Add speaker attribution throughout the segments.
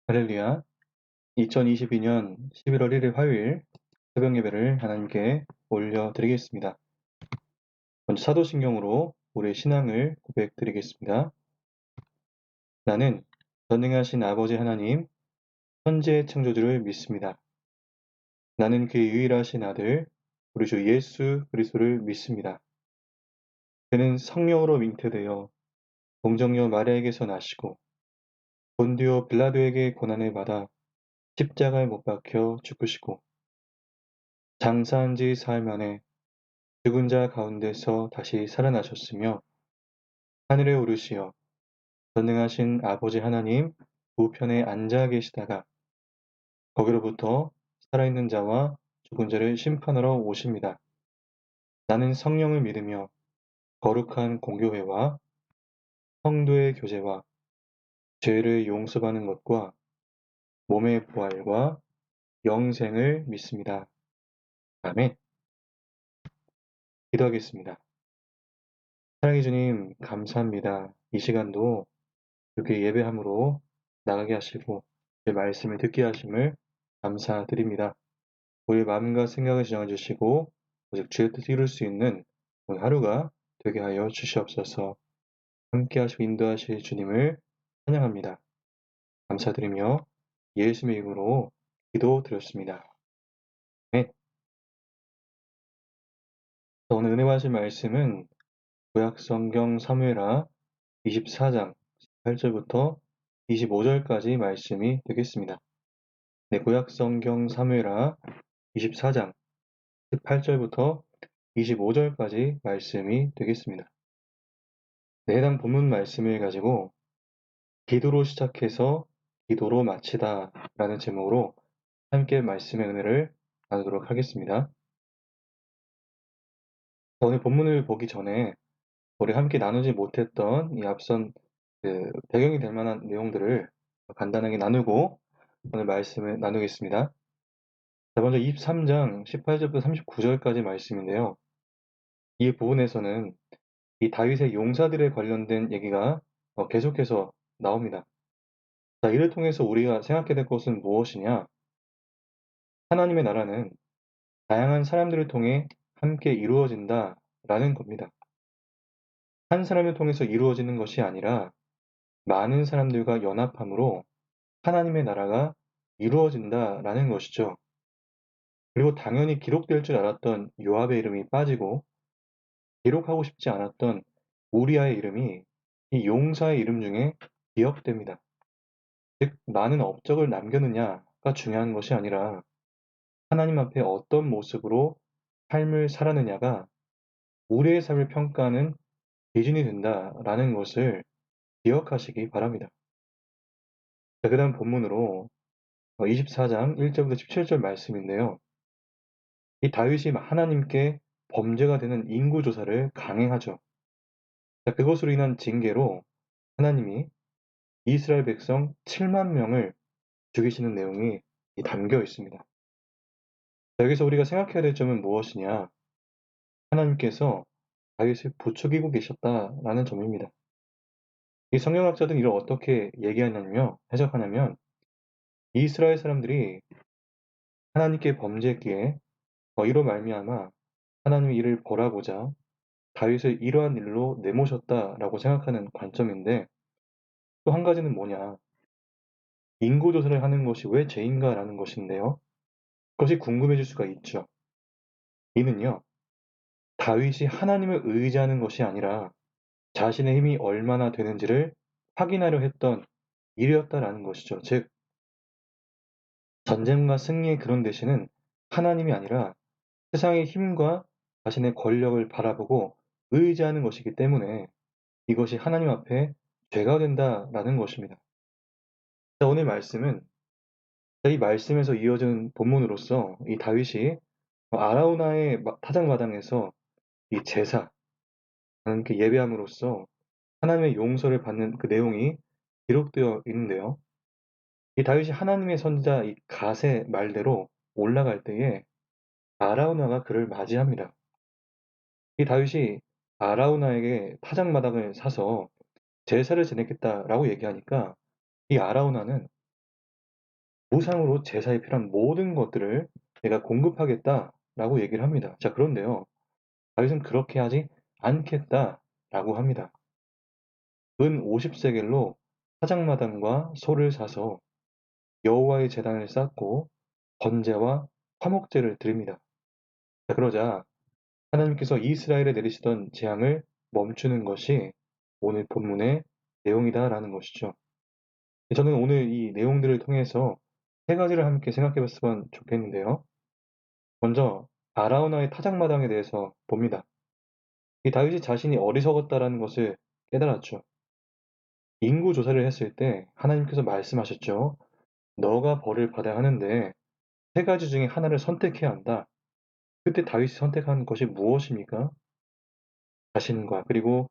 Speaker 1: 할렐루야. 2022년 11월 1일 화요일 새벽 예배를 하나님께 올려드리겠습니다. 먼저 사도신경으로 우리의 신앙을 고백드리겠습니다. 나는 전능하신 아버지 하나님, 천지의 창조주를 믿습니다. 나는 그의 유일하신 아들, 우리 주 예수 그리스도를 믿습니다. 그는 성령으로 잉태되어 동정녀 마리아에게서 나시고 본디오 빌라도에게 고난을 받아 십자가에 못 박혀 죽으시고 장사한 지 사흘 만에 죽은 자 가운데서 다시 살아나셨으며 하늘에 오르시어 전능하신 아버지 하나님 우편에 앉아 계시다가 거기로부터 살아있는 자와 죽은 자를 심판하러 오십니다. 나는 성령을 믿으며 거룩한 공교회와 성도의 교제와 죄를 용서받는 것과 몸의 부활과 영생을 믿습니다. 아멘. 기도하겠습니다. 사랑해 주님 감사합니다. 이 시간도 이렇게 예배함으로 나가게 하시고 제 말씀을 듣게 하심을 감사드립니다. 우리의 마음과 생각을 지정해 주시고 오직 주의 뜻을 이룰 수 있는 오늘 하루가 되게 하여 주시옵소서. 함께 하시고 인도하실 주님을 찬양합니다. 감사드리며 예수님의 이름으로 기도드렸습니다. 네. 오늘 은혜 받으실 말씀은 구약성경 사무엘하 24장 18절부터 25절까지 말씀이 되겠습니다. 네, 구약성경 사무엘하 24장 18절부터 25절까지 말씀이 되겠습니다. 네, 해당 본문 말씀을 가지고 기도로 시작해서 기도로 마치다 라는 제목으로 함께 말씀의 은혜를 나누도록 하겠습니다. 오늘 본문을 보기 전에 우리 함께 나누지 못했던 이 앞선 배경이 될 만한 내용들을 간단하게 나누고 오늘 말씀을 나누겠습니다. 자, 먼저 23장 18절부터 39절까지 말씀인데요. 이 부분에서는 이 다윗의 용사들에 관련된 얘기가 계속해서 나옵니다. 자, 이를 통해서 우리가 생각해야 될 것은 무엇이냐? 하나님의 나라는 다양한 사람들을 통해 함께 이루어진다라는 겁니다. 한 사람을 통해서 이루어지는 것이 아니라 많은 사람들과 연합함으로 하나님의 나라가 이루어진다라는 것이죠. 그리고 당연히 기록될 줄 알았던 요압의 이름이 빠지고 기록하고 싶지 않았던 우리아의 이름이 이 용사의 이름 중에 기억됩니다. 즉, 많은 업적을 남겼느냐가 중요한 것이 아니라 하나님 앞에 어떤 모습으로 삶을 살았느냐가 우리의 삶을 평가하는 기준이 된다라는 것을 기억하시기 바랍니다. 자, 그 다음 본문으로 24장 1절부터 17절 말씀인데요. 이 다윗이 하나님께 범죄가 되는 인구조사를 강행하죠. 자, 그것으로 인한 징계로 하나님이 이스라엘 백성 7만 명을 죽이시는 내용이 담겨 있습니다. 자, 여기서 우리가 생각해야 될 점은 무엇이냐? 하나님께서 다윗을 부추기고 계셨다라는 점입니다. 이 성경학자들은 이를 어떻게 얘기하냐면요, 해석하냐면 이스라엘 사람들이 하나님께 범죄했기에 이로 말미암아 하나님이 이를 벌하고자 다윗을 이러한 일로 내모셨다라고 생각하는 관점인데 또 한 가지는 뭐냐? 인구조사를 하는 것이 왜 죄인가라는 것인데요. 그것이 궁금해질 수가 있죠. 이는요, 다윗이 하나님을 의지하는 것이 아니라 자신의 힘이 얼마나 되는지를 확인하려 했던 일이었다라는 것이죠. 즉, 전쟁과 승리의 근원 대신은 하나님이 아니라 세상의 힘과 자신의 권력을 바라보고 의지하는 것이기 때문에 이것이 하나님 앞에 죄가 된다라는 것입니다. 자, 오늘 말씀은 이 말씀에서 이어지는 본문으로서 이 다윗이 아라우나의 타작마당에서 이 제사, 그 예배함으로써 하나님의 용서를 받는 그 내용이 기록되어 있는데요. 이 다윗이 하나님의 선지자 이 갓의 말대로 올라갈 때에 아라우나가 그를 맞이합니다. 이 다윗이 아라우나에게 타작마당을 사서 제사를 지내겠다라고 얘기하니까 이 아라우나는 무상으로 제사에 필요한 모든 것들을 내가 공급하겠다라고 얘기를 합니다. 자, 그런데요. 다윗은 그렇게 하지 않겠다라고 합니다. 은 50세겔로 사장마당과 소를 사서 여호와의 제단을 쌓고 번제와 화목제를 드립니다. 자, 그러자 하나님께서 이스라엘에 내리시던 재앙을 멈추는 것이 오늘 본문의 내용이다라는 것이죠. 저는 오늘 이 내용들을 통해서 세 가지를 함께 생각해 봤으면 좋겠는데요. 먼저 아라우나의 타작마당에 대해서 봅니다. 이 다윗이 자신이 어리석었다라는 것을 깨달았죠. 인구 조사를 했을 때 하나님께서 말씀하셨죠. 너가 벌을 받아야 하는데 세 가지 중에 하나를 선택해야 한다. 그때 다윗이 선택한 것이 무엇입니까? 자신과 그리고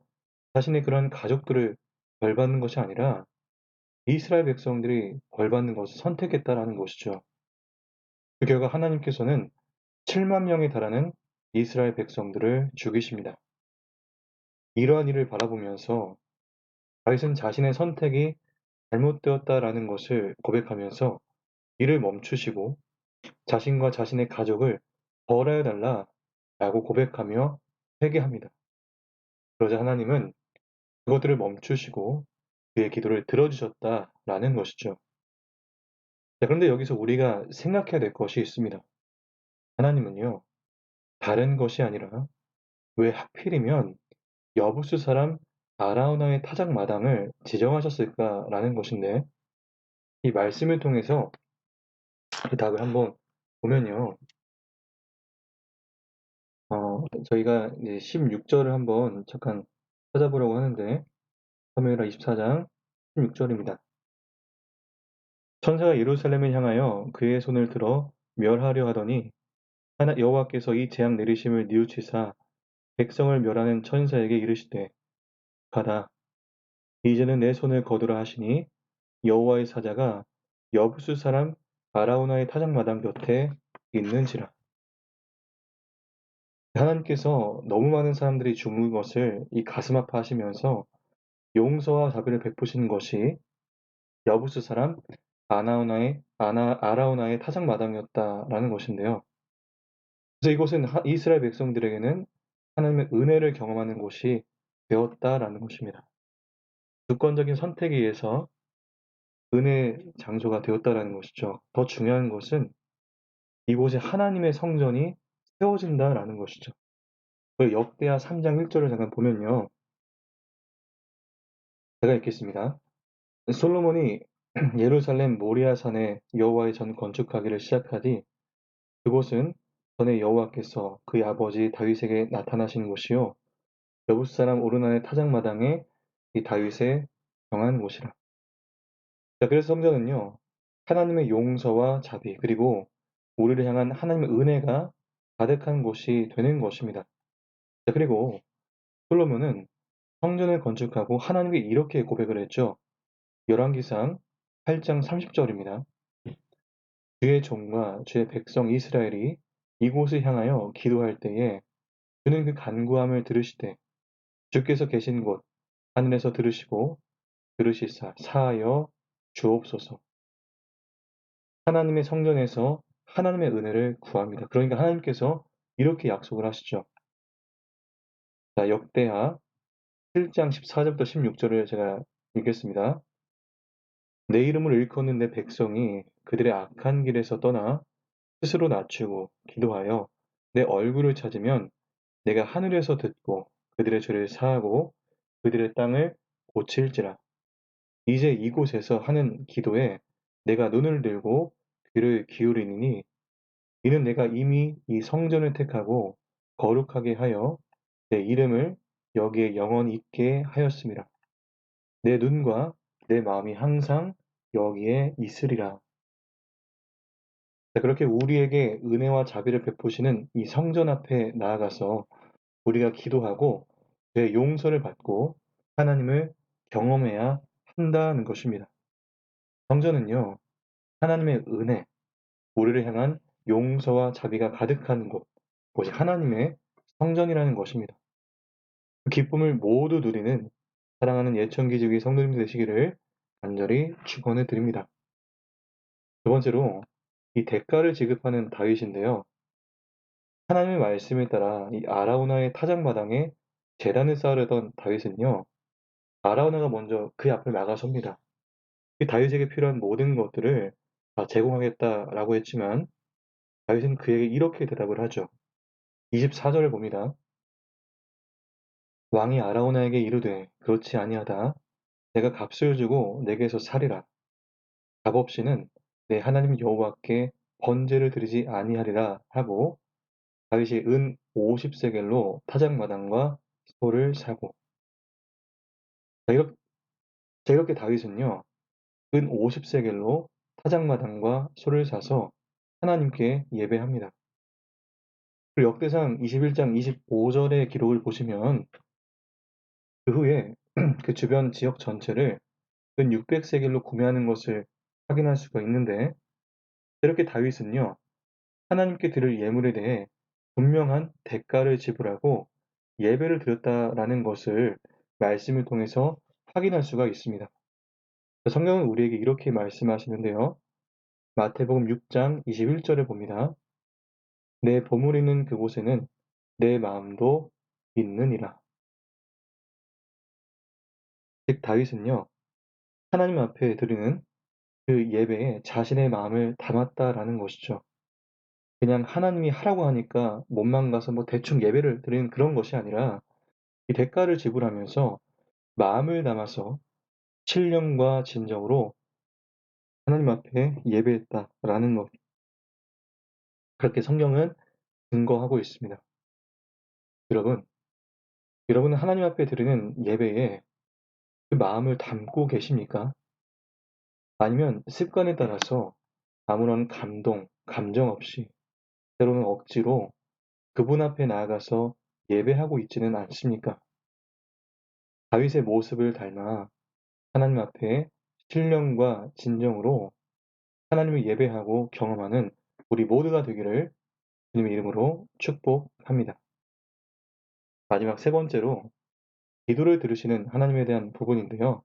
Speaker 1: 자신의 그런 가족들을 벌받는 것이 아니라 이스라엘 백성들이 벌받는 것을 선택했다라는 것이죠. 그 결과 하나님께서는 7만 명에 달하는 이스라엘 백성들을 죽이십니다. 이러한 일을 바라보면서 다윗은 자신의 선택이 잘못되었다라는 것을 고백하면서 이를 멈추시고 자신과 자신의 가족을 벌하여 달라라고 고백하며 회개합니다. 그러자 하나님은 그것들을 멈추시고 그의 기도를 들어주셨다라는 것이죠. 자, 그런데 여기서 우리가 생각해야 될 것이 있습니다. 하나님은요, 다른 것이 아니라 왜 하필이면 여부수 사람 아라우나의 타작 마당을 지정하셨을까라는 것인데 이 말씀을 통해서 그 답을 한번 보면요. 저희가 이제 16절을 한번 잠깐 찾아보려고 하는데 사무엘하 24장 16절입니다. 천사가 예루살렘을 향하여 그의 손을 들어 멸하려 하더니 하나 여호와께서 이 재앙 내리심을 뉘우치사 백성을 멸하는 천사에게 이르시되 가라 이제는 내 손을 거두라 하시니 여호와의 사자가 여부수 사람 아라우나의 타작마당 곁에 있는지라. 하나님께서 너무 많은 사람들이 죽는 것을 이 가슴 아파하시면서 용서와 자비를 베푸시는 것이 여부수 사람 아라우나의 타작마당이었다라는 것인데요. 그래서 이곳은 이스라엘 백성들에게는 하나님의 은혜를 경험하는 곳이 되었다라는 것입니다. 주권적인 선택에 의해서 은혜 장소가 되었다라는 것이죠. 더 중요한 것은 이곳에 하나님의 성전이 세워진다라는 것이죠. 그 역대하 3장 1절을 잠깐 보면요. 제가 읽겠습니다. 솔로몬이 예루살렘 모리아산에 여호와의 전 건축하기를 시작하디 그곳은 전에 여호와께서 그의 아버지 다윗에게 나타나신 곳이요 여부스 사람 오르난의 타작마당에 이 다윗의 정한 곳이라. 자, 그래서 성전은요 하나님의 용서와 자비 그리고 우리를 향한 하나님의 은혜가 가득한 곳이 되는 것입니다. 자, 그리고 솔로몬은 성전을 건축하고 하나님께 이렇게 고백을 했죠. 열왕기상 8장 30절입니다. 주의 종과 주의 백성 이스라엘이 이곳을 향하여 기도할 때에 그는 그 간구함을 들으시되 주께서 계신 곳 하늘에서 들으시고 들으시사 사하여 주옵소서. 하나님의 성전에서 하나님의 은혜를 구합니다. 그러니까 하나님께서 이렇게 약속을 하시죠. 자, 역대하 7장 14절부터 16절을 제가 읽겠습니다. 내 이름을 일컫는 내 백성이 그들의 악한 길에서 떠나 스스로 낮추고 기도하여 내 얼굴을 찾으면 내가 하늘에서 듣고 그들의 죄를 사하고 그들의 땅을 고칠지라. 이제 이곳에서 하는 기도에 내가 눈을 들고 귀를 기울이니 이는 내가 이미 이 성전을 택하고 거룩하게 하여 내 이름을 여기에 영원히 있게 하였습니다. 내 눈과 내 마음이 항상 여기에 있으리라. 그렇게 우리에게 은혜와 자비를 베푸시는 이 성전 앞에 나아가서 우리가 기도하고 내 용서를 받고 하나님을 경험해야 한다는 것입니다. 성전은요, 하나님의 은혜, 우리를 향한 용서와 자비가 가득한 곳, 그것이 하나님의 성전이라는 것입니다. 그 기쁨을 모두 누리는 사랑하는 예천기지기 성도님들 되시기를 간절히 축원해 드립니다. 두 번째로 이 대가를 지급하는 다윗인데요. 하나님의 말씀에 따라 이 아라우나의 타작마당에 제단을 쌓으려던 다윗은요. 아라우나가 먼저 그 앞을 나가섭니다. 그 다윗에게 필요한 모든 것들을 다 제공하겠다라고 했지만 다윗은 그에게 이렇게 대답을 하죠. 24절을 봅니다. 왕이 아라우나에게 이르되 그렇지 아니하다. 내가 값을 주고 내게서 살이라. 값 없이는 내 하나님 여호와께 번제를 드리지 아니하리라 하고 다윗이 은 50세겔로 타작마당과 소를 사고 자, 이렇게 다윗은요. 은 50세겔로 타작마당과 소를 사서 하나님께 예배합니다. 그리고 역대상 21장 25절의 기록을 보시면 그 후에 그 주변 지역 전체를 은 600세겔로 구매하는 것을 확인할 수가 있는데 이렇게 다윗은요. 하나님께 드릴 예물에 대해 분명한 대가를 지불하고 예배를 드렸다라는 것을 말씀을 통해서 확인할 수가 있습니다. 성경은 우리에게 이렇게 말씀하시는데요. 마태복음 6장 21절을 봅니다. 내 보물 있는 그곳에는 내 마음도 있느니라. 즉 다윗은요. 하나님 앞에 드리는 그 예배에 자신의 마음을 담았다라는 것이죠. 그냥 하나님이 하라고 하니까 몸만 가서 뭐 대충 예배를 드리는 그런 것이 아니라 이 대가를 지불하면서 마음을 담아서 신령과 진정으로 하나님 앞에 예배했다라는 것. 그렇게 성경은 증거하고 있습니다. 여러분, 여러분은 하나님 앞에 드리는 예배에 그 마음을 담고 계십니까? 아니면 습관에 따라서 아무런 감동, 감정 없이 때로는 억지로 그분 앞에 나아가서 예배하고 있지는 않습니까? 다윗의 모습을 닮아 하나님 앞에 신령과 진정으로 하나님을 예배하고 경험하는 우리 모두가 되기를 주님의 이름으로 축복합니다. 마지막 세 번째로 기도를 들으시는 하나님에 대한 부분인데요.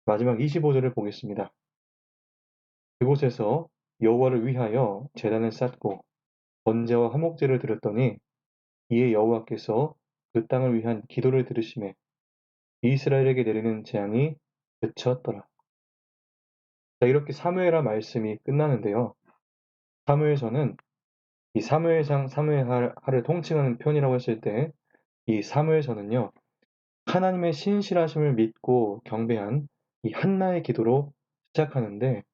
Speaker 1: 마지막 25절을 보겠습니다. 그곳에서 여호와를 위하여 제단을 쌓고 번제와 화목제를 드렸더니 이에 여호와께서 그 땅을 위한 기도를 들으시매 이스라엘에게 내리는 재앙이 그쳤더라. 자, 이렇게 사무엘하 말씀이 끝나는데요. 사무엘서는 이 사무엘상 사무엘하를 통칭하는 편이라고 했을 때 이 사무엘서는요. 하나님의 신실하심을 믿고 경배한 이 한나의 기도로 시작하는데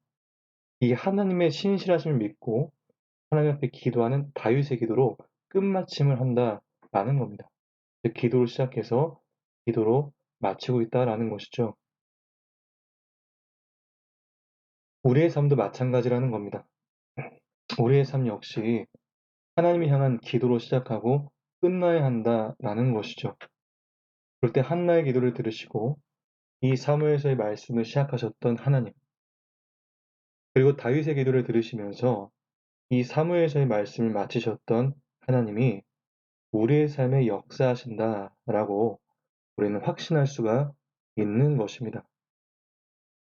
Speaker 1: 이 하나님의 신실하심을 믿고 하나님 앞에 기도하는 다윗의 기도로 끝마침을 한다라는 겁니다. 즉 기도로 시작해서 기도로 마치고 있다라는 것이죠. 우리의 삶도 마찬가지라는 겁니다. 우리의 삶 역시 하나님을 향한 기도로 시작하고 끝나야 한다라는 것이죠. 그럴 때 한나의 기도를 들으시고 이 사무엘서의 말씀을 시작하셨던 하나님, 그리고 다윗의 기도를 들으시면서 이 사무엘서의 말씀을 마치셨던 하나님이 우리의 삶에 역사하신다라고 우리는 확신할 수가 있는 것입니다.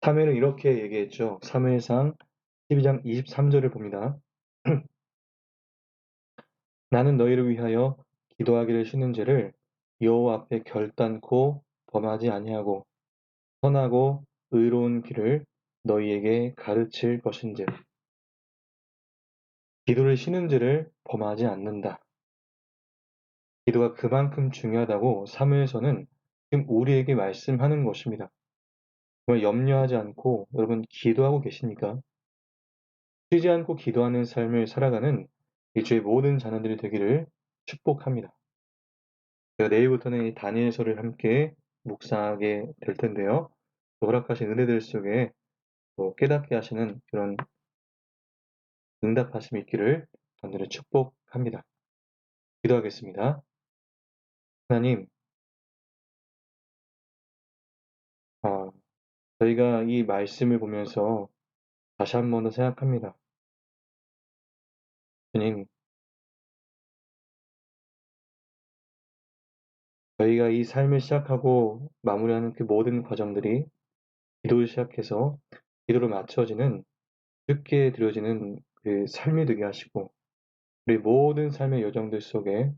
Speaker 1: 사무엘은 이렇게 얘기했죠. 사무엘상 12장 23절을 봅니다. 나는 너희를 위하여 기도하기를 쉬는 죄를 여호와 앞에 결단코 범하지 아니하고 선하고 의로운 길을 너희에게 가르칠 것인즉 기도를 쉬는 죄를 범하지 않는다. 기도가 그만큼 중요하다고 사무엘서는 지금 우리에게 말씀하는 것입니다. 정말 염려하지 않고 여러분 기도하고 계십니까? 쉬지 않고 기도하는 삶을 살아가는 이 주의 모든 자녀들이 되기를 축복합니다. 제가 내일부터는 이 다니엘서를 함께 묵상하게 될 텐데요. 허락하신 은혜들 속에 또 깨닫게 하시는 그런 응답하심이 있기를 오늘을 축복합니다. 기도하겠습니다. 하나님, 아, 저희가 이 말씀을 보면서 다시 한 번 더 생각합니다. 주님, 저희가 이 삶을 시작하고 마무리하는 그 모든 과정들이 기도를 시작해서 기도로 맞춰지는 쉽게 드려지는 그 삶이 되게 하시고 우리 모든 삶의 여정들 속에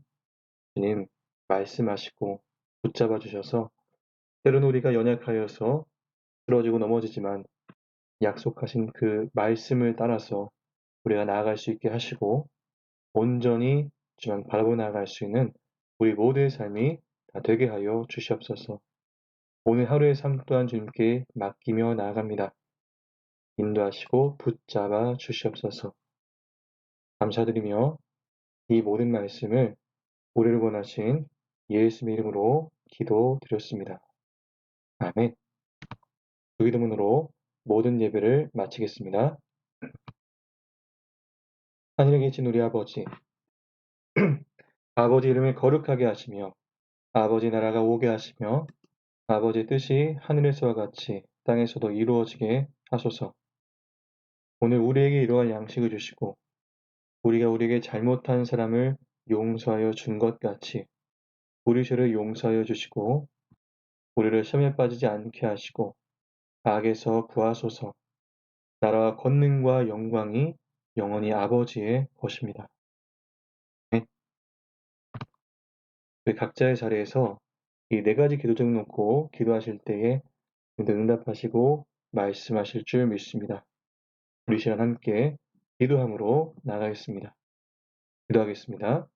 Speaker 1: 주님 말씀하시고 붙잡아 주셔서 때로는 우리가 연약하여서 쓰러지고 넘어지지만 약속하신 그 말씀을 따라서 우리가 나아갈 수 있게 하시고 온전히 주만 바라보 나아갈 수 있는 우리 모두의 삶이 다 되게 하여 주시옵소서. 오늘 하루의 삶 또한 주님께 맡기며 나아갑니다. 인도하시고 붙잡아 주시옵소서. 감사드리며 이 모든 말씀을 우리를 원하신 예수의 이름으로 기도드렸습니다. 아멘. 주기도문으로 모든 예배를 마치겠습니다. 하늘에 계신 우리 아버지, 아버지 이름을 거룩하게 하시며 아버지 나라가 오게 하시며 아버지 뜻이 하늘에서와 같이 땅에서도 이루어지게 하소서. 오늘 우리에게 이러한 양식을 주시고 우리가 우리에게 잘못한 사람을 용서하여 준 것 같이 우리 죄를 용서하여 주시고 우리를 시험에 빠지지 않게 하시고 악에서 구하소서. 나라와 권능과 영광이 영원히 아버지의 것입니다. 네. 우리 각자의 자리에서 이 네 가지 기도적 놓고 기도하실 때에 응답하시고 말씀하실 줄 믿습니다. 우리 시간 함께 기도함으로 나가겠습니다. 기도하겠습니다.